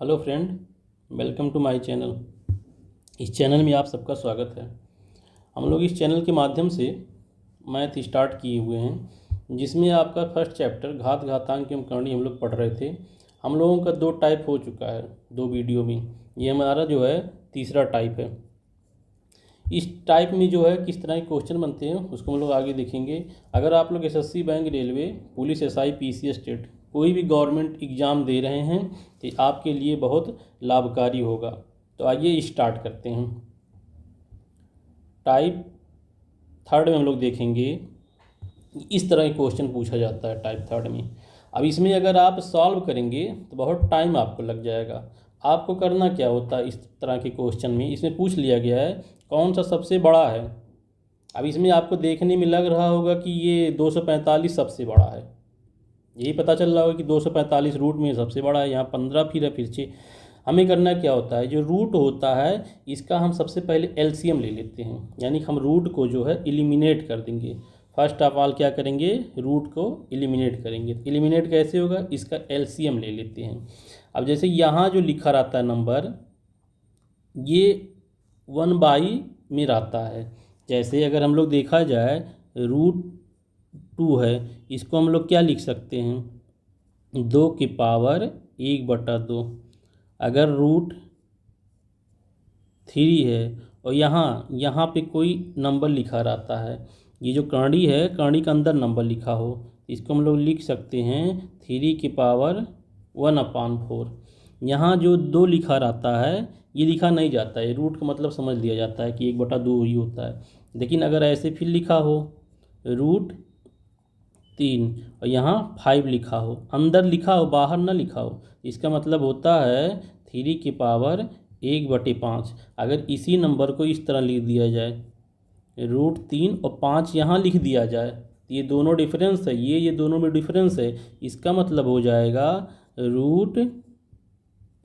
Hello friend, welcome to my channel. इस channel में आप सबका स्वागत है। हम लोग इस चैनल के माध्यम से मैथ स्टार्ट किए हुए हैं, जिसमें आपका फर्स्ट चैप्टर घात घातांक एवं करणी हम लोग पढ़ रहे थे। हम लोगों का 2 टाइप हो चुका है 2 वीडियो में। ये हमारा जो है तीसरा टाइप है। इस टाइप में जो है किस तरह के क्वेश्चन बनते हैं उसको हम लोग आगे देखेंगे। अगर आप लोग SSC, bank, railway, police, SI, PC, state कोई भी गवर्नमेंट एग्ज़ाम दे रहे हैं तो आपके लिए बहुत लाभकारी होगा। तो आइए स्टार्ट करते हैं। टाइप थर्ड में हम लोग देखेंगे इस तरह के क्वेश्चन पूछा जाता है टाइप थर्ड में। अब इसमें अगर आप सॉल्व करेंगे तो बहुत टाइम आपको लग जाएगा। आपको करना क्या होता है, इस तरह के क्वेश्चन में इसमें पूछ लिया गया है कौन सा सबसे बड़ा है। अब इसमें आपको देखने में लग रहा होगा कि ये 245 सबसे बड़ा है। यही पता चल रहा होगा कि 245 रूट में सबसे बड़ा है। यहाँ 15 फिर है, फिर 6। हमें करना क्या होता है, जो रूट होता है इसका हम सबसे पहले एलसीएम ले लेते हैं, यानी हम रूट को जो है एलिमिनेट कर देंगे। फर्स्ट ऑफ ऑल क्या करेंगे, रूट को एलिमिनेट करेंगे। एलिमिनेट कैसे होगा, इसका एलसीएम ले लेते हैं। अब जैसे यहाँ जो लिखा रहता है नंबर, ये 1/, में रहता है। जैसे अगर हम लोग देखा जाए √2 है, इसको हम लोग क्या लिख सकते हैं, 2⁻1/2। अगर √3 है और यहाँ पे कोई नंबर लिखा रहता है, ये जो करणी है, करणी के अंदर नंबर लिखा हो, इसको हम लोग लिख सकते हैं 3⁻1/4। यहाँ जो 2 लिखा रहता है ये लिखा नहीं जाता है, रूट का मतलब समझ लिया जाता है कि 1/2 ही होता है। लेकिन अगर ऐसे फिर लिखा हो √3 और यहाँ 5 लिखा हो, अंदर लिखा हो बाहर ना लिखा हो, इसका मतलब होता है 3⁻1/5। अगर इसी नंबर को इस तरह लिख दिया जाए, √3 और 5 यहाँ लिख दिया जाए, तो ये दोनों डिफरेंस है, ये दोनों में डिफरेंस है। इसका मतलब हो जाएगा √5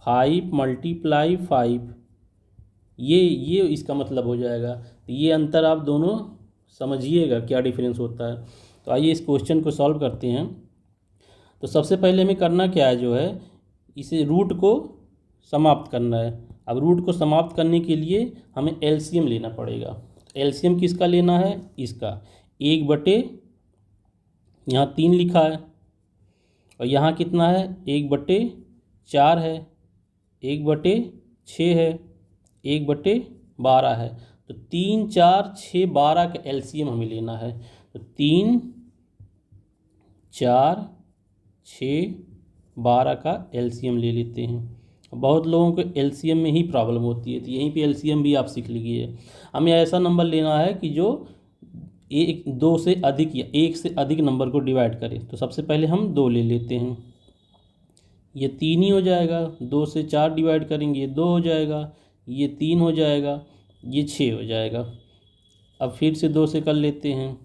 × 5। ये इसका मतलब हो जाएगा। तो ये अंतर आप दोनों समझिएगा क्या डिफरेंस होता है। तो आइए इस क्वेश्चन को सॉल्व करते हैं। तो सबसे पहले हमें करना क्या है, जो है इसे रूट को समाप्त करना है। अब रूट को समाप्त करने के लिए हमें एलसीएम लेना पड़ेगा। एलसीएम किसका लेना है, इसका 1/, यहाँ 3 लिखा है और यहाँ कितना है 1/4 है, 1/6 है, 1/12 है। तो 3, 4, 6, 12 का एलसीएम हमें लेना है। तो 3, 4, 6, 12 का एलसीएम ले लेते हैं। बहुत लोगों को एलसीएम में ही प्रॉब्लम होती है, तो यहीं पे एलसीएम भी आप सीख लीजिए। हमें ऐसा नंबर लेना है कि जो 2 से अधिक या 1 से अधिक नंबर को डिवाइड करे। तो सबसे पहले हम 2 ले लेते हैं, ये 3 ही हो जाएगा। 2 से 4 डिवाइड करेंगे, ये 2 हो जाएगा, ये 3 हो जाएगा, ये 6 हो जाएगा। अब फिर से 2 से कर लेते हैं,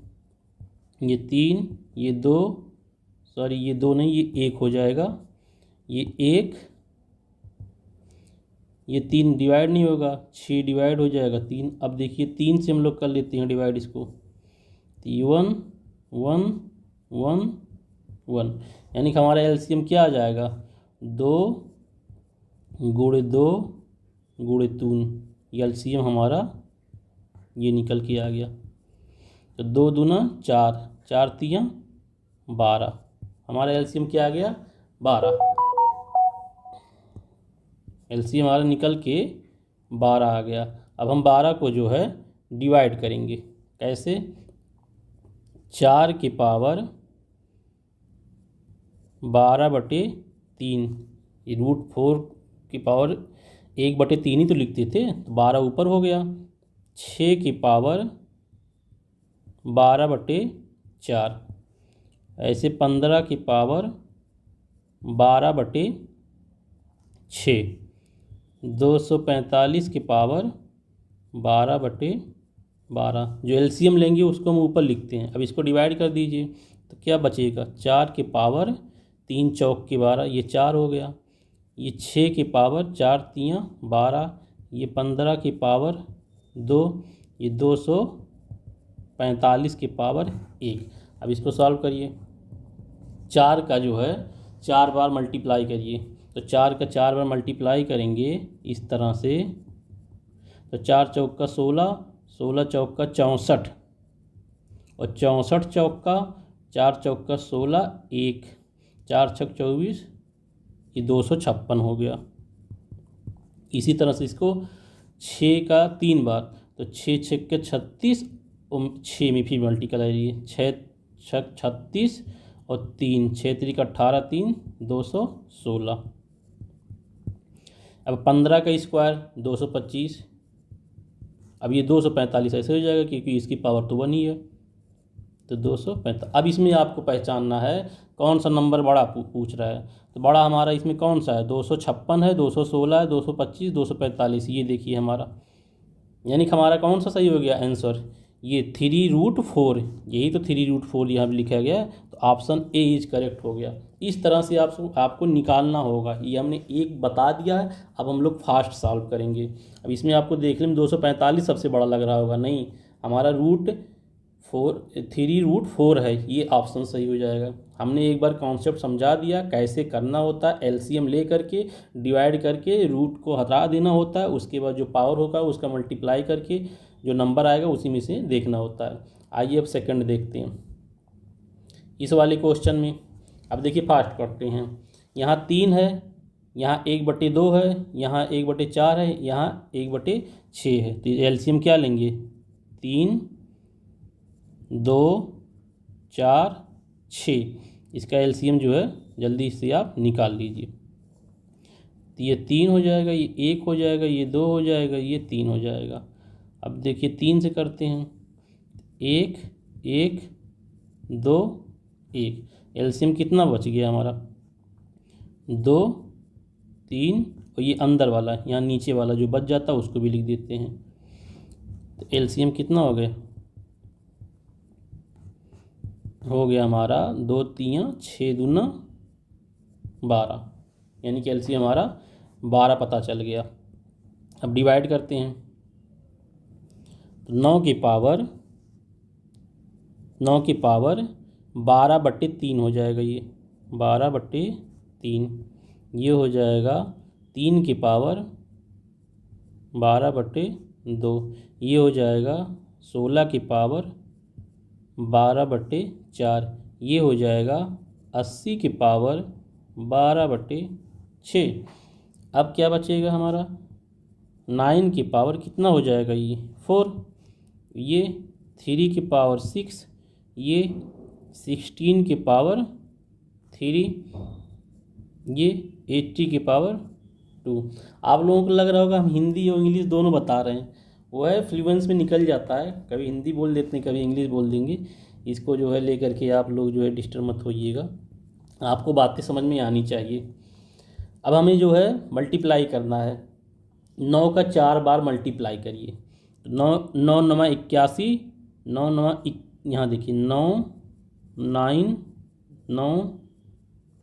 ये 3, ये 2, सॉरी ये 2 नहीं, ये 1 हो जाएगा, ये 1, ये 3 डिवाइड नहीं होगा, 6 डिवाइड हो जाएगा 3। अब देखिए 3 से हम लोग कर लेते हैं डिवाइड इसको, 1, 1, 1, 1, यानी कि हमारा एलसीएम क्या आ जाएगा, 2 × 2 × 3। एलसीएम हमारा ये निकल के आ गया। तो 2 दूना 4, 4 तियाँ 12, हमारा एलसीएम क्या आ गया, 12। एलसीएम हमारा निकल के 12 आ गया। अब हम 12 को जो है डिवाइड करेंगे, कैसे, 4/12/3। ये √4 की पावर 1/3 ही तो लिखते थे, तो 12 ऊपर हो गया। 6/12/4, ऐसे 15/12/6, 245/12/12। जो एलसीएम लेंगे उसको हम ऊपर लिखते हैं। अब इसको डिवाइड कर दीजिए तो क्या बचेगा, 4/3 चौक के 12, ये 4 हो गया, ये 6/4 तियाँ 12, ये 15/2, ये 245/1। अब इसको सॉल्व करिए। 4 का जो है 4 बार मल्टीप्लाई करिए। तो 4 का 4 बार मल्टीप्लाई करेंगे इस तरह से, तो 4 चौका 16, 16 चौका 64, और 64 चौका 4 चौका 16, 1, 4 छक 24, ये 256 हो गया। इसी तरह से इसको 6 का 3 बार, तो 6 छक के 36 और 6 में फिर मल्टीप्लाई करिए, 6 छक 36 और 3, 6 3 18, 3 216। अब 15 का स्क्वायर 225। अब ये 245 ऐसे हो जाएगा क्योंकि इसकी पावर तो 1 ही है, तो 245। अब इसमें आपको पहचानना है कौन सा नंबर बड़ा पूछ रहा है। तो बड़ा हमारा इसमें कौन सा है, 256 है, 216 है, 225, 245। ये देखिए हमारा, यानी कि हमारा कौन सा सही हो गया आंसर, ये 3√4। यही तो 3√4 यहाँ पर लिखा गया है, तो ऑप्शन ए इज करेक्ट हो गया। इस तरह से आपको निकालना होगा। ये हमने एक बता दिया है, अब हम लोग फास्ट सॉल्व करेंगे। अब इसमें आपको देखने में 245 सबसे बड़ा लग रहा होगा, नहीं, हमारा 3√4 है, ये ऑप्शन सही हो जाएगा। हमने एक बार कॉन्सेप्ट समझा दिया कैसे करना होता है, एलसीएम ले करके डिवाइड करके रूट को हटा देना होता है, उसके बाद जो पावर होगा उसका मल्टीप्लाई करके जो नंबर आएगा उसी में से देखना होता है। आइए अब सेकंड देखते हैं इस वाले क्वेश्चन में। अब देखिए फास्ट करते हैं। यहाँ 3 है, यहाँ 1/2 है, यहाँ 1/4 है, यहाँ 1/6 है। तो एलसीएम क्या लेंगे, 3 2 4 6। इसका एलसीएम जो है जल्दी से आप निकाल लीजिए। तो ये 3 हो जाएगा, ये 1 हो जाएगा, ये 2 हो जाएगा, ये 3 हो जाएगा। अब देखिए 3 से करते हैं, 1 1 2 1। एलसीएम कितना बच गया हमारा, 2 3, और ये अंदर वाला यहाँ नीचे वाला जो बच जाता है उसको भी लिख देते हैं। तो एलसीएम कितना हो गया हमारा 2 3 6 दूना 12, यानी कि एलसीएम हमारा 12 पता चल गया। अब डिवाइड करते हैं, तो 9 की पावर 12/3 हो जाएगा, ये 12/3। ये हो जाएगा 3 की पावर 12/2, ये हो जाएगा 16 की पावर 12/4, ये हो जाएगा 80 की पावर 12/6। अब क्या बचेगा हमारा, 9 की पावर कितना हो जाएगा, ये 4, ये 3 की पावर 6, ये 16 की पावर 3, ये 80 की पावर 2। आप लोगों को लग रहा होगा हम हिंदी और इंग्लिश दोनों बता रहे हैं, वो है फ्लुएंस में निकल जाता है, कभी हिंदी बोल देते हैं कभी इंग्लिश बोल देंगे। इसको जो है लेकर के आप लोग जो है डिस्टर्ब मत होइएगा, आपको बातें समझ में आनी चाहिए। अब हमें जो है मल्टीप्लाई करना है, 9 का 4 बार मल्टीप्लाई करिए। 9 9 9 81, 9 9 यहाँ देखिए 9 9 9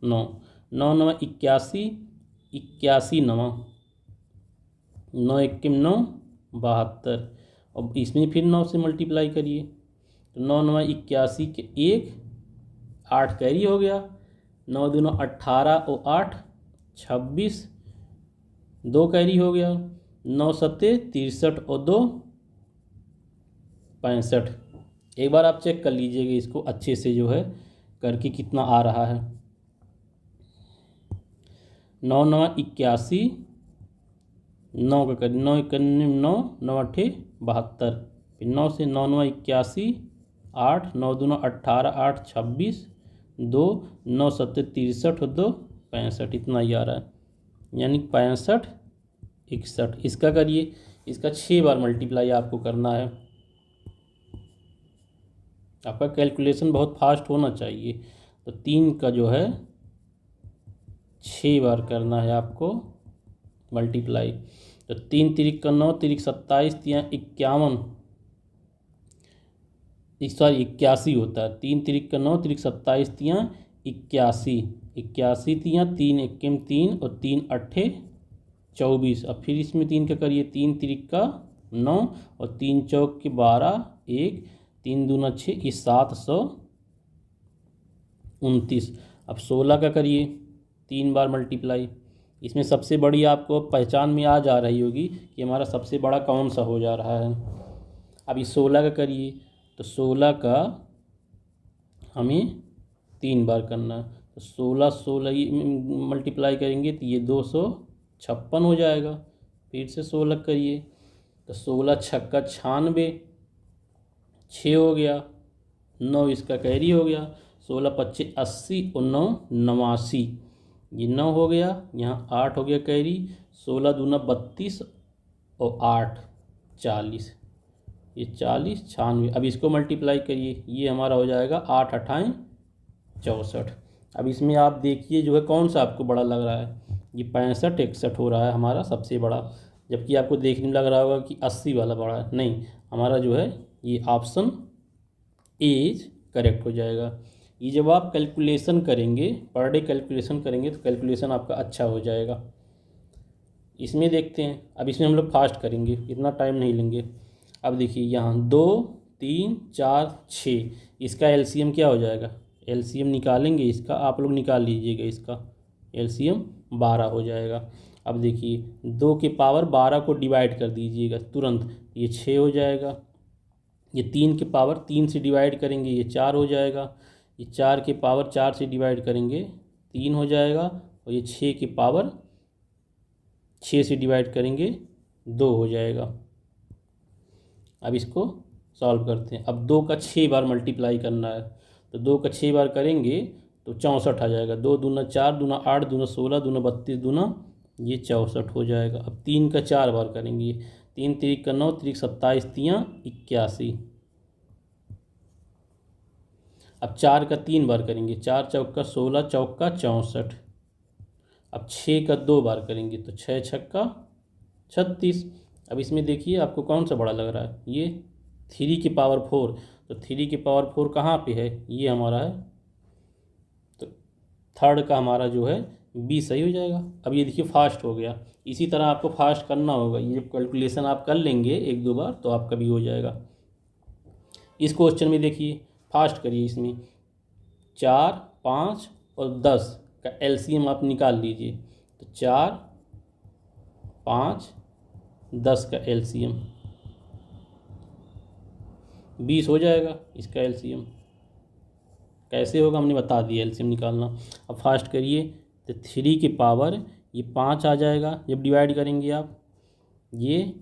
9 9 9 81, 81 9 9 1 9 72, और इसमें फिर 9 से मल्टीप्लाई करिए। तो 9 9 81 के 1, 8 कैरी हो गया, 9 दूना 18 और 8 26, 2 कैरी हो गया, 9 सत्ते 63 और 2 65। एक बार आप चेक कर लीजिएगा इसको अच्छे से जो है करके कितना आ रहा है। 9 9 81, 9 का करिए, 9 1 9 9 8 72, फिर 9 से 9 9 81, 8 9 दूना 18, 8 26, 2 9 सत्ते 63 और 2 65, इतना ही आ रहा है, यानी 65 61। इसका करिए, इसका 6 बार मल्टीप्लाई आपको करना है। आपका कैलकुलेशन बहुत फास्ट होना चाहिए। तो 3 का जो है 6 बार करना है आपको मल्टीप्लाई। तो 3 तिरिक का 9, तिरिक 27, 51, 81 होता है। 3 तिरिक का 9, तिरिक 27, 81, 81 3 1 3 और 3 8 24। अब फिर इसमें 3 का करिए, 3 तिरिक का 9 और 3 चौक के 12, 1 3 दूना 6, ये 729। अब 16 का करिए, 3 बार मल्टीप्लाई। इसमें सबसे बड़ी आपको पहचान में आ जा रही होगी कि हमारा सबसे बड़ा कौन सा हो जा रहा है। अब इस 16 का करिए, तो 16 का हमें 3 बार करना है, तो 16 16 मल्टीप्लाई करेंगे तो ये 256 हो जाएगा। फिर से 16 करिए, तो 16 छक्का 96, 6 हो गया, 9 इसका कैरी हो गया, 16 पच्चे 80 और 9 89, ये 9 हो गया, यहाँ 8 हो गया कैरी, 16 दूना 32 और 8 40, ये 40 96। अब इसको मल्टीप्लाई करिए, ये हमारा हो जाएगा 8 अट्ठाईं 64। अब इसमें आप देखिए जो है कौन सा आपको बड़ा लग रहा है, ये 65 61 हो रहा है हमारा सबसे बड़ा, जबकि आपको देखने में लग रहा होगा कि 80 वाला बड़ा है। नहीं, हमारा जो है ये ऑप्शन ए करेक्ट हो जाएगा। ये जब आप कैलकुलेशन करेंगे, पर डे कैलकुलेशन करेंगे, तो कैलकुलेशन आपका अच्छा हो जाएगा। इसमें देखते हैं, अब इसमें हम लोग फास्ट करेंगे, इतना टाइम नहीं लेंगे। अब देखिए यहाँ 2 3 4 6, इसका एलसीएम क्या हो जाएगा, एलसीएम निकालेंगे इसका, आप लोग निकाल लीजिएगा, इसका एलसीएम 12 हो जाएगा। अब देखिए 2 के पावर 12 को डिवाइड कर दीजिएगा तुरंत, ये 6 हो जाएगा। ये 3 के पावर 3 से डिवाइड करेंगे, ये 4 हो जाएगा। ये 4 के पावर 4 से डिवाइड करेंगे 3 हो जाएगा, और ये 6 के पावर 6 से डिवाइड करेंगे 2 हो जाएगा। अब इसको सॉल्व करते हैं। अब 2 का 6 बार मल्टीप्लाई करना है, तो 2 का 6 बार करेंगे तो 64 आ जाएगा। 2 दूना 4, दूना 8, दूना 16, दूना 32, दूना ये 64 हो जाएगा। अब 3 का 4 बार करेंगे, 3 तिरिक का 9, तिरिक 27, 3 81। अब 4 का 3 बार करेंगे, 4 चौका 16, चौका 64। अब 6 का 2 बार करेंगे, तो 6 छक्का 36। अब इसमें देखिए आपको कौन सा बड़ा लग रहा है, ये 3 की पावर 4, तो 3 की पावर 4 कहाँ पे है, ये हमारा है, तो थर्ड का हमारा जो है बी सही हो जाएगा। अब ये देखिए फास्ट हो गया। इसी तरह आपको फास्ट करना होगा, ये कैलकुलेशन आप कर लेंगे 1 2 बार तो आपका भी हो जाएगा। इस क्वेश्चन में देखिए फास्ट करिए, इसमें 4 5 और 10 का एलसीएम आप निकाल लीजिए, तो 4 5 10 का एलसीएम 20 हो जाएगा। इसका एलसीएम कैसे होगा हमने बता दिया, एलसीएम निकालना। अब फास्ट करिए, तो 3 की पावर ये 5 आ जाएगा जब डिवाइड करेंगे आप, ये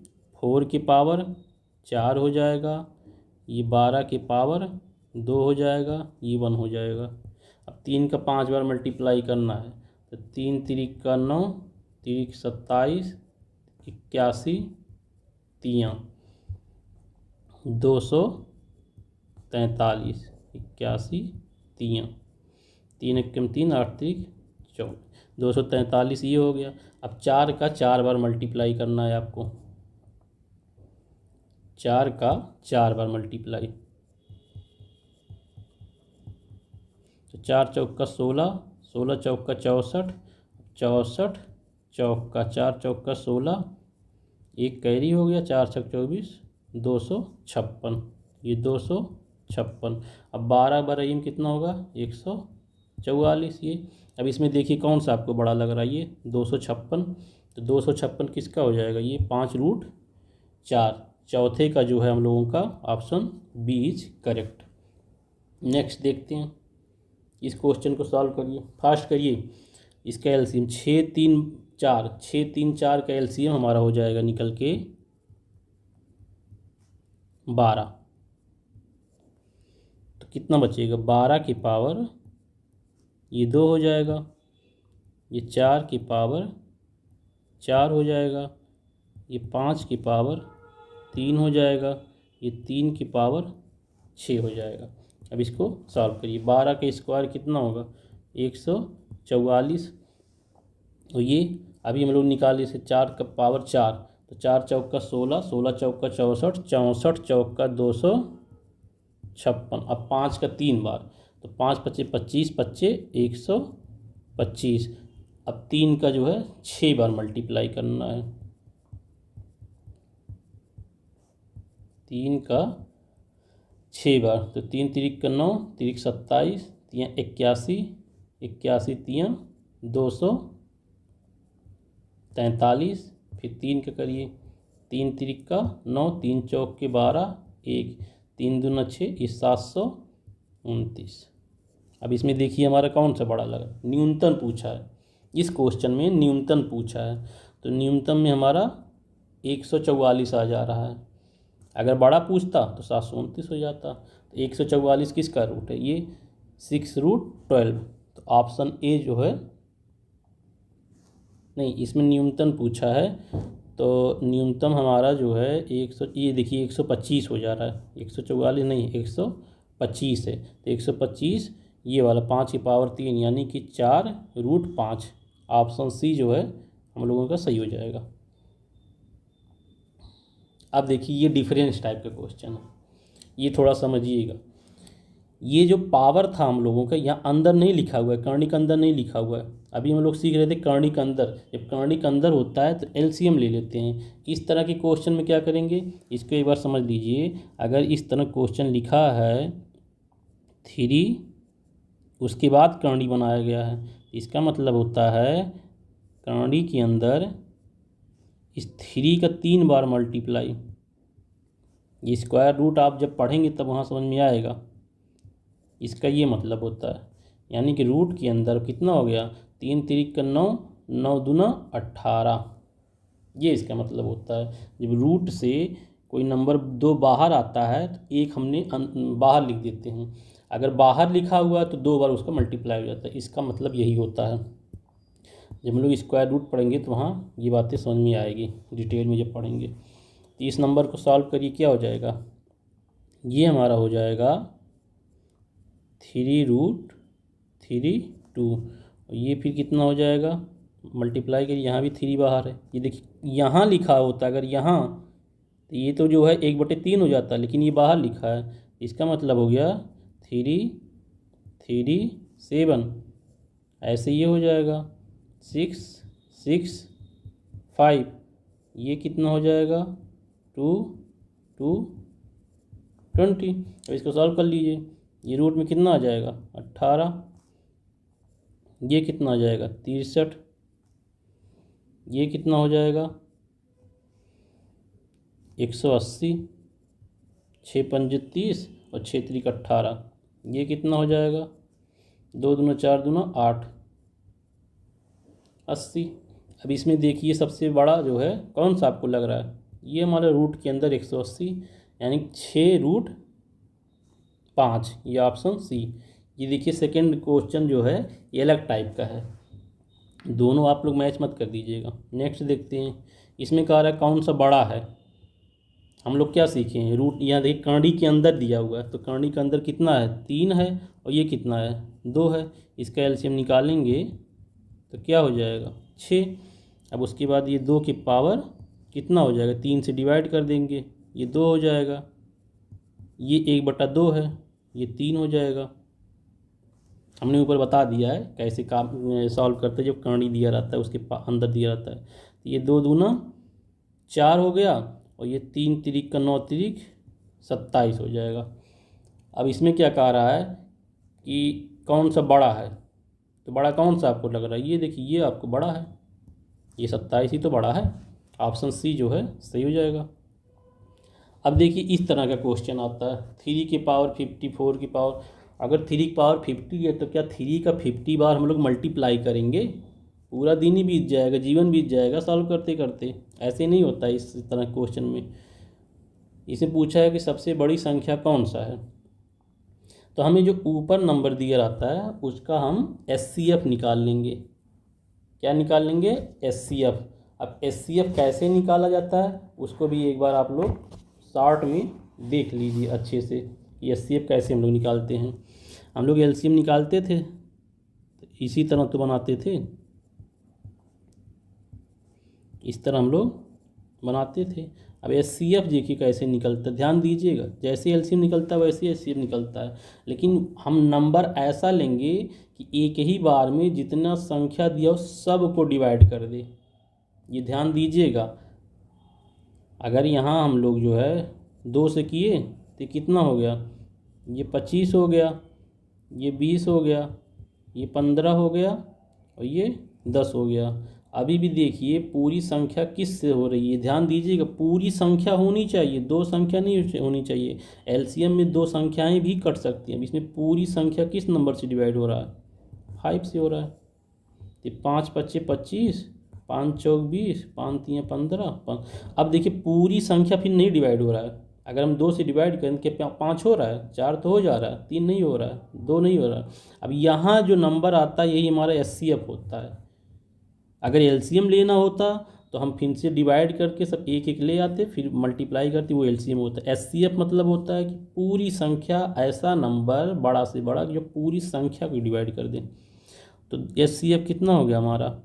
4 की पावर 4 हो जाएगा, ये 12 की पावर 2 हो जाएगा, ये 1 हो जाएगा। अब 3 का 5 बार मल्टीप्लाई करना है, तो 3 तिरिक का 9, तिरिक 27, 81, 3 243, 81 3 3 एकम 3 8 तिरिक 14, 243 ये हो गया। अब 4 का 4 बार मल्टीप्लाई करना है आपको, 4 का 4 बार मल्टीप्लाई, तो 4 चौका 16, 16 चौका 64, 64 चौका 4 चौका 16, एक कैरी हो गया, 4 छक 24, 256, ये 256। अब 12 बार में कितना होगा, 144 ये। अब इसमें देखिए कौन सा आपको बड़ा लग रहा है, ये 256, तो 256 किसका हो जाएगा, ये 5√4, चौथे का जो है हम लोगों का option B is correct. Next देखते हैं, इस क्वेश्चन को सॉल्व करिए, फास्ट करिए। इसका एलसीएम 6 3 4, 6 3 4 का एलसीएम हमारा हो जाएगा निकल के 12, तो कितना बचेगा, 12 की पावर ये 2 हो जाएगा, ये 4 की पावर 4 हो जाएगा, ये 5 की पावर 3 हो जाएगा, ये 3 की पावर 6 हो जाएगा। अब इसको सॉल्व करिए, 12 का स्क्वायर कितना होगा, 144, और ये अभी हम लोग निकाले से 4 का पावर 4, तो 4 चौका 16, 16 चौका 64, 64 चौका 256। अब 5 का 3 बार, तो 5 पच्चे 25, पच्चे 125। अब 3 का जो है 6 बार मल्टीप्लाई करना है, 3 का 6 बार, तो 3 तिरिक का 9, तिरिक 27, 3 81, 81 3 243, फिर 3 का करिए, 3 तिरिक का 9, 3 चौक के 12, 1, 3 दूना 6, ये 729। अब इसमें देखिए हमारा कौन सा बड़ा लगा, न्यूनतम पूछा है, इस क्वेश्चन में न्यूनतम पूछा है, तो न्यूनतम में हमारा 144 आ जा रहा है। अगर बड़ा पूछता तो 729 हो जाता। तो 144 किसका रूट है, ये 6√12। तो ऑप्शन ए जो है, नहीं इसमें न्यूनतम पूछा है, तो न्यूनतम हमारा जो है 100, ये देखिए 125 हो जा रहा है, 144 नहीं 125 है। तो 125 ये वाला 5 की पावर 3 यानी कि 4√5। ऑप्शन सी जो है हम लोगों का सही हो जाएगा। अब देखिए ये डिफरेंस टाइप का क्वेश्चन है, ये थोड़ा समझिएगा। ये जो पावर था हम लोगों का, यहाँ अंदर नहीं लिखा हुआ है, कर्णिक अंदर नहीं लिखा हुआ है। अभी हम लोग सीख रहे थे कर्णिक अंदर, जब कर्णिक अंदर होता है तो एलसीएम ले लेते हैं। इस तरह के क्वेश्चन में क्या करेंगे, इसको एक बार समझ लीजिए। अगर इस तरह क्वेश्चन लिखा है 3, उसके बाद कर्णी बनाया गया है, इसका मतलब होता है कर्णी के अंदर इस 3 का 3 बार मल्टीप्लाई। ये स्क्वायर रूट आप जब पढ़ेंगे तब वहाँ समझ में आएगा, इसका ये मतलब होता है। यानी कि रूट के अंदर कितना हो गया, 3 तिरिक का 9, 9 दूना 18, ये इसका मतलब होता है। जब रूट से कोई नंबर 2 बाहर आता है तो एक हमने बाहर लिख देते हैं, अगर बाहर लिखा हुआ है तो 2 बार उसका मल्टीप्लाई हो जाता है, इसका मतलब यही होता है। जब हम लोग स्क्वायर रूट पढ़ेंगे तो वहाँ ये बातें समझ में आएगी डिटेल में जब पढ़ेंगे। तो इस नंबर को सॉल्व करिए, क्या हो जाएगा, ये हमारा हो जाएगा 3√32। ये फिर कितना हो जाएगा, मल्टीप्लाई करिए, यहाँ भी 3 बाहर है। ये देखिए यहाँ लिखा होता अगर यहाँ, तो ये तो जो है 1/3 हो जाता, लेकिन ये बाहर लिखा है, इसका मतलब हो गया 337। ऐसे ये हो जाएगा 665। ये कितना हो जाएगा 220। अब इसको सॉल्व कर लीजिए, ये रूट में कितना आ जाएगा 18, ये कितना आ जाएगा 63, ये कितना हो जाएगा 180, 6 पंजे 30 और 6 त्रिक 18, ये कितना हो जाएगा 2 दूना 4 दूना 8, 80। अब इसमें देखिए सबसे बड़ा जो है कौन सा आपको लग रहा है, ये हमारे रूट के अंदर 180 यानी 6√5, ये ऑप्शन सी। ये देखिए सेकेंड क्वेश्चन जो है ये अलग टाइप का है, दोनों आप लोग मैच मत कर दीजिएगा। नेक्स्ट देखते हैं, इसमें कह रहा है कौन सा बड़ा है। हम लोग क्या सीखे हैं, रूट यहाँ देखिए कर्णी के अंदर दिया हुआ है, तो कर्णी के अंदर कितना है 3 है और ये कितना है 2 है। इसका एलसीएम निकालेंगे तो क्या हो जाएगा 6। अब उसके बाद ये 2 की पावर कितना हो जाएगा, 3 से डिवाइड कर देंगे, ये 2 हो जाएगा, ये 1/2 है, ये 3 हो जाएगा। हमने ऊपर बता दिया है कैसे काम सॉल्व करते हैं, जब कर्णी दिया रहता है उसके अंदर दिया रहता है। तो ये 2 दूना 4 हो गया और ये 3 तिरिक का 9 तिरिक 27 हो जाएगा। अब इसमें क्या कह रहा है कि कौन सा बड़ा है, तो बड़ा कौन सा आपको लग रहा है, ये देखिए ये आपको बड़ा है, ये 27 ही तो बड़ा है। ऑप्शन सी जो है सही हो जाएगा। अब देखिए इस तरह का क्वेश्चन आता है 3 की पावर 50, 4 की पावर, अगर 3 की पावर 50 है तो क्या 3 का 50 बार हम लोग मल्टीप्लाई करेंगे, पूरा दिन ही बीत जाएगा, जीवन बीत जाएगा सॉल्व करते करते। ऐसे नहीं होता इस तरह क्वेश्चन में। इसमें पूछा है कि सबसे बड़ी संख्या कौन सा है, तो हमें जो ऊपर नंबर दिया रहता है उसका हम एचसीएफ निकाल लेंगे। क्या निकाल लेंगे, एचसीएफ। अब एचसीएफ कैसे निकाला जाता है उसको भी एक बार आप लोग शॉर्ट में देख लीजिए अच्छे से, एचसीएफ कैसे हम लोग निकालते हैं। हम लोग एलसीएम निकालते थे तो इसी तरह तो बनाते थे, इस तरह हम लोग बनाते थे। अब एचसीएफ देखिए कैसे निकलता है, ध्यान दीजिएगा, जैसे एलसीएम निकलता है वैसे एचसीएफ निकलता है, लेकिन हम नंबर ऐसा लेंगे कि एक ही बार में जितना संख्या दिया हो सब को डिवाइड कर दे। ये ध्यान दीजिएगा। अगर यहाँ हम लोग जो है 2 से किए तो कितना हो गया, ये 25 हो गया, ये 20 हो गया, ये 15 हो गया और ये 10 हो गया। अभी भी देखिए पूरी संख्या किस से हो रही है, ध्यान दीजिएगा, पूरी संख्या होनी चाहिए, दो संख्या नहीं होनी चाहिए। एलसीएम में दो संख्याएं भी कट सकती हैं। अब इसमें पूरी संख्या किस नंबर से डिवाइड हो रहा है, 5 से हो रहा है। तो 5 पच्चे 25, 5 चौक 20, 5 तियाँ 15। अब देखिए पूरी संख्या फिर नहीं डिवाइड हो रहा है। अगर हम 2 से डिवाइड करें तो 5 हो रहा है, 4 तो हो जा रहा है, 3 नहीं हो रहा है, 2 नहीं हो रहा है। अब यहाँ जो नंबर आता है यही हमारा एचसीएफ होता है। अगर एलसीएम लेना होता तो हम फिर से डिवाइड करके सब एक एक ले आते, फिर मल्टीप्लाई करते, वो एलसीएम होता है। एचसीएफ मतलब होता है कि पूरी संख्या, ऐसा नंबर बड़ा से बड़ा जो पूरी संख्या को डिवाइड कर दे। तो एचसीएफ कितना हो गया हमारा,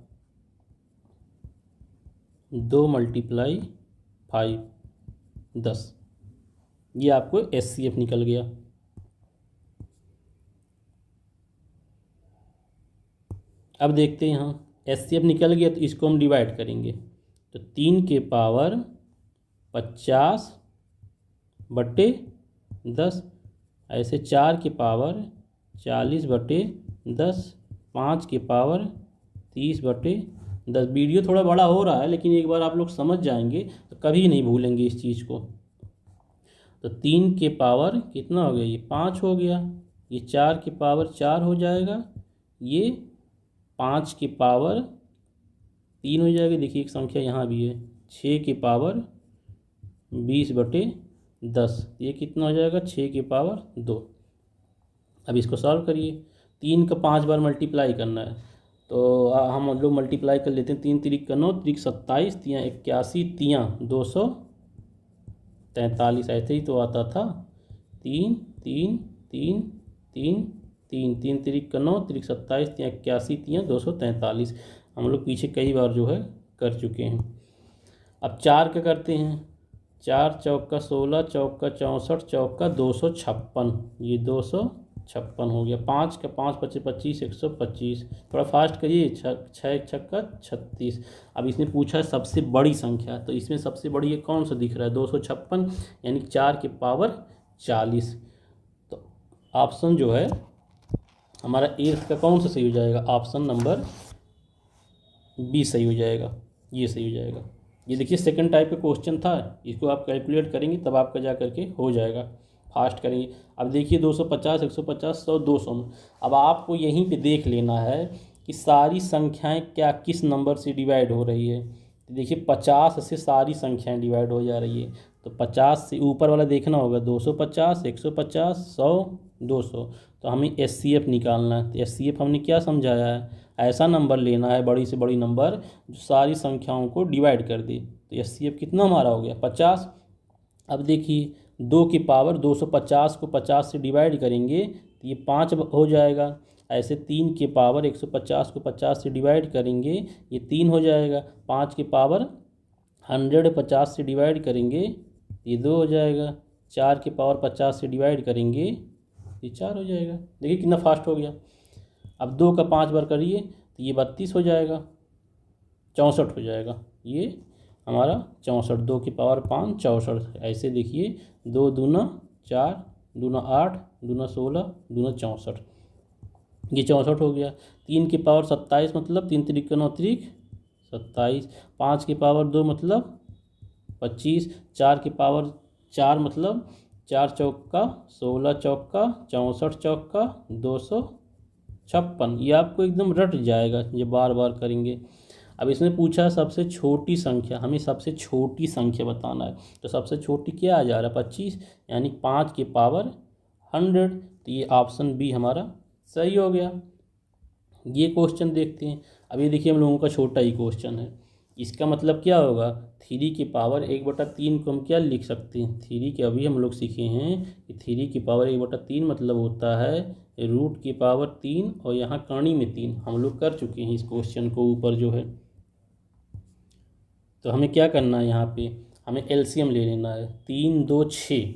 2 × 5 10। ये आपको एचसीएफ निकल गया। अब देखते हैं यहाँ एचसीएफ निकल गया तो इसको हम डिवाइड करेंगे। तो 3 के पावर 50/10, ऐसे 4 के पावर 40/10, 5 के पावर 30/10। वीडियो थोड़ा बड़ा हो रहा है लेकिन एक बार आप लोग समझ जाएंगे तो कभी नहीं भूलेंगे इस चीज़ को। तो 3 के पावर कितना हो गया, ये 5 हो गया, ये 4 के पावर 4 हो जाएगा, ये 5 के पावर 3 हो जाएगी। देखिए एक संख्या यहाँ भी है, 6 के पावर 20/10, ये कितना हो जाएगा, 6 के पावर 2। अब इसको सॉल्व करिए। 3 का 5 बार मल्टीप्लाई करना है तो हम लोग मल्टीप्लाई कर लेते हैं। 3 तिरिक का 9, तिरिक 27, तियाँ 81, तियाँ 243, ऐसे ही तो आता था। 3 3 3 3 3 3 तिरिक का 9, तिरिक 27, तियाँ 81, तियाँ 243। हम लोग पीछे कई बार जो है कर चुके हैं। अब 4 का करते हैं। 4 चौक का 16, चौक का 64, चौक का 256, ये 256 हो गया। 5 का 5 पच्चे 25, 125। थोड़ा फास्ट करिए। 6 छक्का 36। अब इसने पूछा है सबसे बड़ी संख्या, तो इसमें सबसे बड़ी ये कौन सा दिख रहा है, 256, यानी 4 के पावर 40। तो ऑप्शन जो है हमारा 8 का कौन सा सही हो जाएगा, ऑप्शन नंबर बी सही हो जाएगा, ये सही हो जाएगा। ये देखिए सेकंड टाइप का क्वेश्चन था, इसको आप कैलकुलेट करेंगे तब आपका जा करके हो जाएगा। फास्ट करेंगे। अब देखिए 250, 150, 100, 200 में। अब आपको यहीं पे देख लेना है कि सारी संख्याएं क्या किस नंबर से डिवाइड हो रही है। तो देखिए 50 से सारी संख्याएं डिवाइड हो जा रही है, तो 50 से ऊपर वाला देखना होगा, 250, 150, 100, 200। तो हमें एचसीएफ निकालना है। तो एचसीएफ हमने क्या समझाया है, ऐसा नंबर लेना है बड़ी से बड़ी नंबर जो सारी संख्याओं को डिवाइड कर दे। तो एचसीएफ कितना हमारा हो गया, 50। अब देखिए 2 की पावर 250 को 50 से डिवाइड करेंगे तो ये 5 हो जाएगा। ऐसे 3 के पावर 150 को 50 से डिवाइड करेंगे, ये 3 हो जाएगा। 5 के पावर 100 50 से डिवाइड करेंगे, ये 2 हो जाएगा। 4 के पावर 50 से डिवाइड करेंगे, ये 4 हो जाएगा। देखिए कितना फास्ट हो गया। अब 2 का 5 बार करिए तो ये 32 हो जाएगा, 64 हो जाएगा। ये हमारा 64, 2 की पावर 5, 64। ऐसे देखिए 2 दूना 4, दूना 8, दूना 16, दूना 64, ये 64 हो गया। 3 की पावर 27 मतलब 3 तिरिक का 9 तिरिक 27। 5 की पावर 2 मतलब 25। 4 की पावर 4 मतलब 4 चौका 16, चौका 64, चौका 256। ये आपको एकदम रट जाएगा ये बार बार करेंगे। अब इसमें पूछा सबसे छोटी संख्या, हमें सबसे छोटी संख्या बताना है। तो सबसे छोटी क्या आ जा रहा है, 25, यानी 5 की पावर 100। तो ये ऑप्शन बी हमारा सही हो गया। ये क्वेश्चन देखते हैं। अब ये देखिए हम लोगों का छोटा ही क्वेश्चन है। इसका मतलब क्या होगा, 3 की पावर 1/3 को हम क्या लिख सकते हैं, 3 के अभी हम लोग सीखे हैं कि 3 की पावर 1/3 मतलब होता है रूट की पावर 3 और यहाँ कर्ण में 3। हम लोग कर चुके हैं इस क्वेश्चन को ऊपर जो है। तो हमें क्या करना है, यहाँ पे हमें एलसीएम ले लेना है। 3 2 6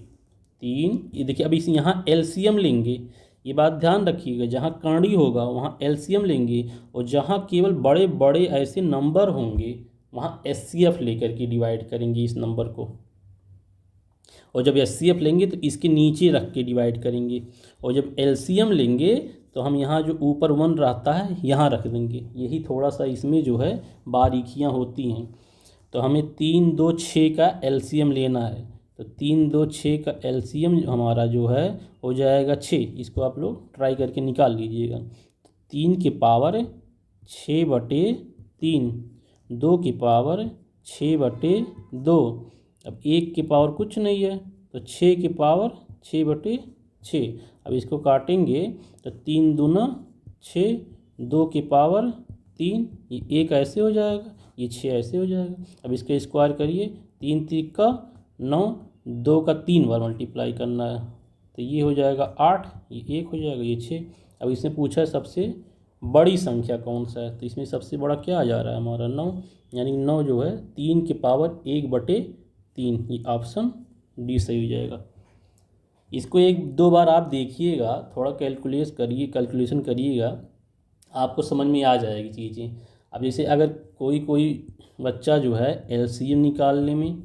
3, ये देखिए अभी यहाँ एलसीएम लेंगे, ये बात ध्यान रखिएगा, जहाँ कर्णी होगा वहाँ एलसीएम लेंगे और जहाँ केवल बड़े बड़े ऐसे नंबर होंगे वहाँ एचसीएफ लेकर के डिवाइड करेंगे इस नंबर को। और जब एचसीएफ लेंगे तो इसके नीचे रख के डिवाइड करेंगे, और जब एलसीएम लेंगे तो हम यहाँ जो ऊपर 1 रहता है यहाँ रख देंगे। यही थोड़ा सा इसमें जो है बारीकियाँ होती हैं। तो हमें 3 2 6 का एलसीएम लेना है। तो 3 2 6 का एलसीएम हमारा जो है हो जाएगा 6। इसको आप लोग ट्राई करके निकाल लीजिएगा। 3 की पावर 6/3, 2 की पावर 6/2। अब 1 की पावर कुछ नहीं है, तो 6 की पावर 6/6। अब इसको काटेंगे तो 3 दूना 6, 2 की पावर 3, ये 1 ऐसे हो जाएगा, ये 6 ऐसे हो जाएगा। अब इसका स्क्वायर करिए, 3 3 का 9, 2 का 3 बार मल्टीप्लाई करना है, तो ये हो जाएगा 8, ये 1 हो जाएगा, ये 6। अब इसने पूछा है सबसे बड़ी संख्या कौन सा है, तो इसमें सबसे बड़ा क्या आ जा रहा है हमारा 9, यानी 9 जो है 3 की पावर 1/3, ये ऑप्शन डी सही हो जाएगा। इसको 1 2 बार आप देखिएगा, थोड़ा कैलकुलेशन करिएगा, आपको समझ में आ जाएगी चीज़ें। अब जैसे अगर कोई बच्चा जो है एलसीएम निकालने में,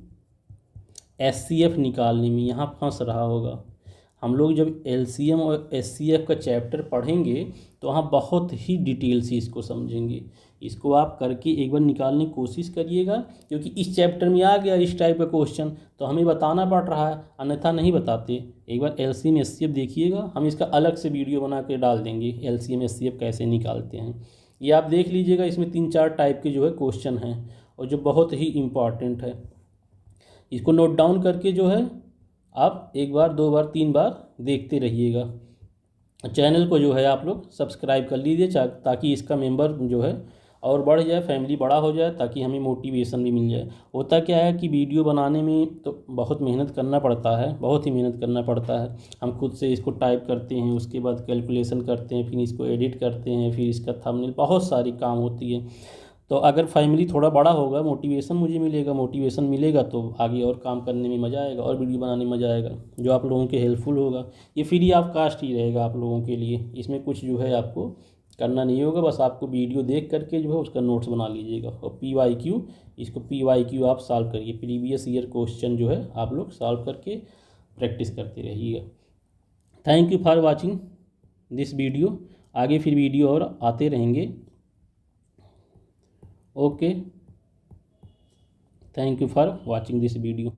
एचसीएफ निकालने में यहाँ फंस रहा होगा। हम लोग जब एलसीएम और एचसीएफ का चैप्टर पढ़ेंगे तो वहाँ बहुत ही डिटेल से इसको समझेंगे। इसको आप करके एक बार निकालने की कोशिश करिएगा, क्योंकि इस चैप्टर में आ गया इस टाइप का क्वेश्चन, तो हमें बताना पड़ रहा है, अन्यथा नहीं बताते। एक बार एलसीएम एचसीएफ देखिएगा, हम इसका अलग से वीडियो बना के डाल देंगे, एलसीएम एचसीएफ कैसे निकालते हैं। ये आप देख लीजिएगा, इसमें 3 4 टाइप के जो है क्वेश्चन हैं और जो बहुत ही इम्पॉर्टेंट है। इसको नोट डाउन करके जो है आप 1 बार 2 बार 3 बार देखते रहिएगा। चैनल को जो है आप लोग सब्सक्राइब कर लीजिए, ताकि इसका मेंबर जो है और बढ़ जाए, फैमिली बड़ा हो जाए, ताकि हमें मोटिवेशन भी मिल जाए। होता क्या है कि वीडियो बनाने में तो बहुत मेहनत करना पड़ता है, बहुत ही मेहनत करना पड़ता है। हम खुद से इसको टाइप करते हैं, उसके बाद कैलकुलेशन करते हैं, फिर इसको एडिट करते हैं, फिर इसका थंबनेल, बहुत सारी काम होती है। तो अगर फैमिली थोड़ा बड़ा होगा, मोटिवेशन मुझे मिलेगा, मोटिवेशन मिलेगा तो आगे और काम करने में मज़ा आएगा और वीडियो बनाने में मज़ा आएगा, जो आप लोगों के हेल्पफुल होगा। ये फ्री ऑफ कास्ट ही रहेगा आप लोगों के लिए, इसमें कुछ जो है आपको करना नहीं होगा, बस आपको वीडियो देख करके जो है उसका नोट्स बना लीजिएगा। और PYQ, इसको PYQ आप सॉल्व करिए, प्रीवियस ईयर क्वेश्चन जो है आप लोग सॉल्व करके प्रैक्टिस करते रहिएगा। Thank you for watching this video. आगे फिर वीडियो और आते रहेंगे। Okay, thank you for watching this video.